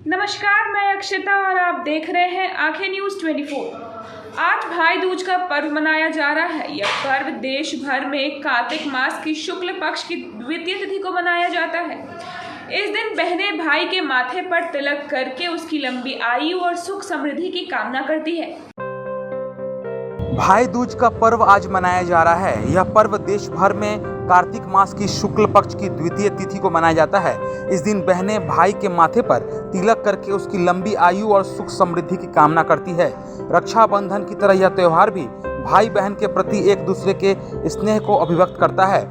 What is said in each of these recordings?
नमस्कार, मैं अक्षता और आप देख रहे हैं आंखें न्यूज़ 24। आज भाई दूज का पर्व मनाया जा रहा है। यह पर्व देश भर में कार्तिक मास की शुक्ल पक्ष की द्वितीय तिथि को मनाया जाता है। इस दिन बहनें भाई के माथे पर तिलक करके उसकी लंबी आयु और सुख समृद्धि की कामना करती है। भाई दूज का पर्व आज मनाया जा रहा है। यह पर्व देश भर में कार्तिक मास की शुक्ल पक्ष की द्वितीय तिथि को मनाया जाता है। इस दिन बहनें भाई के माथे पर तिलक करके उसकी लंबी आयु और सुख समृद्धि की कामना करती है। रक्षाबंधन की तरह यह त्यौहार भी भाई बहन के प्रति एक दूसरे के स्नेह को अभिव्यक्त करता है।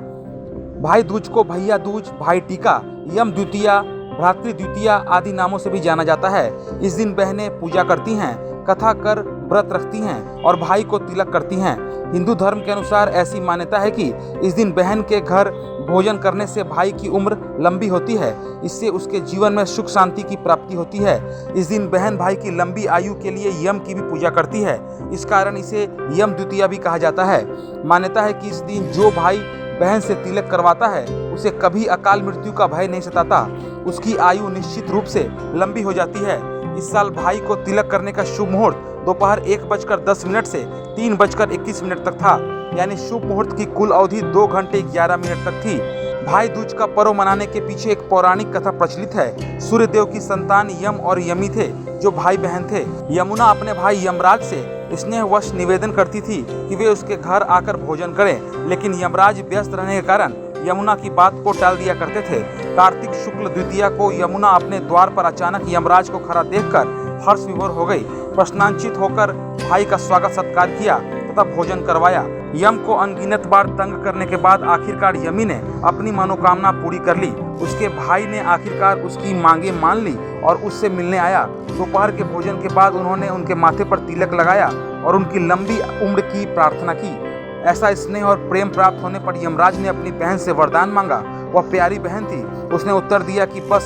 भाई दूज को भैया दूज, भाई टीका, यम द्वितीया, भ्रातृ द्वितीया आदि नामों से भी जाना जाता है। इस दिन बहनें पूजा करती हैं, कथा कर व्रत रखती हैं और भाई को तिलक करती हैं। हिंदू धर्म के अनुसार ऐसी मान्यता है कि इस दिन बहन के घर भोजन करने से भाई की उम्र लंबी होती है। इससे उसके जीवन में सुख शांति की प्राप्ति होती है। इस दिन बहन भाई की लंबी आयु के लिए यम की भी पूजा करती है। इस कारण इसे यम द्वितीया भी कहा जाता है। मान्यता है कि इस दिन जो भाई बहन से तिलक करवाता है उसे कभी अकाल मृत्यु का भय नहीं सताता। उसकी आयु निश्चित रूप से लंबी हो जाती है। इस साल भाई को तिलक करने का शुभ मुहूर्त दोपहर 1:10 से 3:21 तक था, यानी शुभ मुहूर्त की कुल अवधि 2 घंटे 11 मिनट तक थी। भाई दूज का पर्व मनाने के पीछे एक पौराणिक कथा प्रचलित है। सूर्यदेव की संतान यम और यमी थे, जो भाई बहन थे। यमुना अपने भाई यमराज से स्नेहवश निवेदन करती थी कि वे उसके घर आकर भोजन करें, लेकिन यमराज व्यस्त रहने के कारण यमुना की बात को टाल दिया करते थे। कार्तिक शुक्ल द्वितीया को यमुना अपने द्वार पर अचानक यमराज को खड़ा देखकर हर्ष विभोर हो गई। प्रश्नांचित होकर भाई का स्वागत सत्कार किया तथा भोजन करवाया। यम को अनगिनत बार तंग करने के बाद आखिरकार यमी ने अपनी मनोकामना पूरी कर ली। उसके भाई ने आखिरकार उसकी मांगे मान ली और उससे मिलने आया। दोपहर के भोजन के बाद उन्होंने उनके माथे पर तिलक लगाया और उनकी लंबी उम्र की प्रार्थना की। ऐसा स्नेह और प्रेम प्राप्त होने पर यमराज ने अपनी बहन से वरदान मांगा। वह प्यारी बहन थी। उसने उत्तर दिया कि बस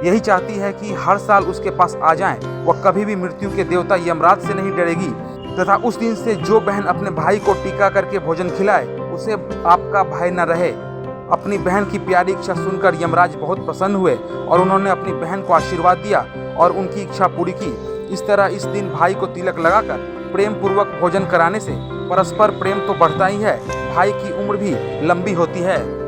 यही चाहती है कि हर साल उसके पास आ जाएं। वह कभी भी मृत्यु के देवता यमराज से नहीं डरेगी तथा उस दिन से जो बहन अपने भाई को टीका करके भोजन खिलाए उसे आपका भाई न रहे। अपनी बहन की प्यारी इच्छा सुनकर यमराज बहुत प्रसन्न हुए और उन्होंने अपनी बहन को आशीर्वाद दिया और उनकी इच्छा पूरी की। इस तरह इस दिन भाई को तिलक लगाकर प्रेम पूर्वक भोजन कराने से परस्पर प्रेम तो बढ़ता ही है, भाई की उम्र भी लंबी होती है।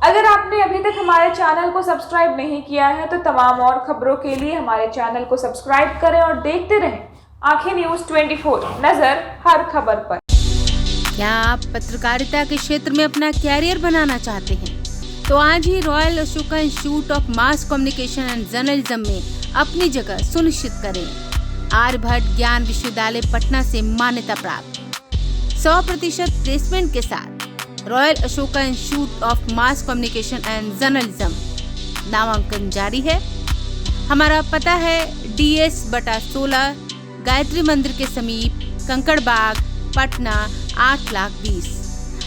अगर आपने अभी तक हमारे चैनल को सब्सक्राइब नहीं किया है तो तमाम और खबरों के लिए हमारे चैनल को सब्सक्राइब करें और देखते रहें आंखें न्यूज़ 24, नजर हर खबर पर। क्या आप पत्रकारिता के क्षेत्र में अपना कैरियर बनाना चाहते हैं? तो आज ही Royal Ashoka Institute of Mass Communication and Journalism में अपनी जगह सुनिश्चित करें। आर्यभट्ट ज्ञान विश्वविद्यालय पटना से मान्यता प्राप्त 100% प्लेसमेंट के साथ royal Ashoka Institute of Mass Communication and journalism नामांकन जारी है। हमारा पता है DS/16 गायत्री मंदिर के समीप, कंकड़ बाग, पटना 8,20,000।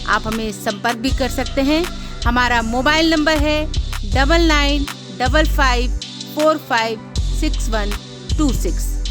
आप हमें संपर्क भी कर सकते हैं। हमारा मोबाइल नंबर है 9955456126।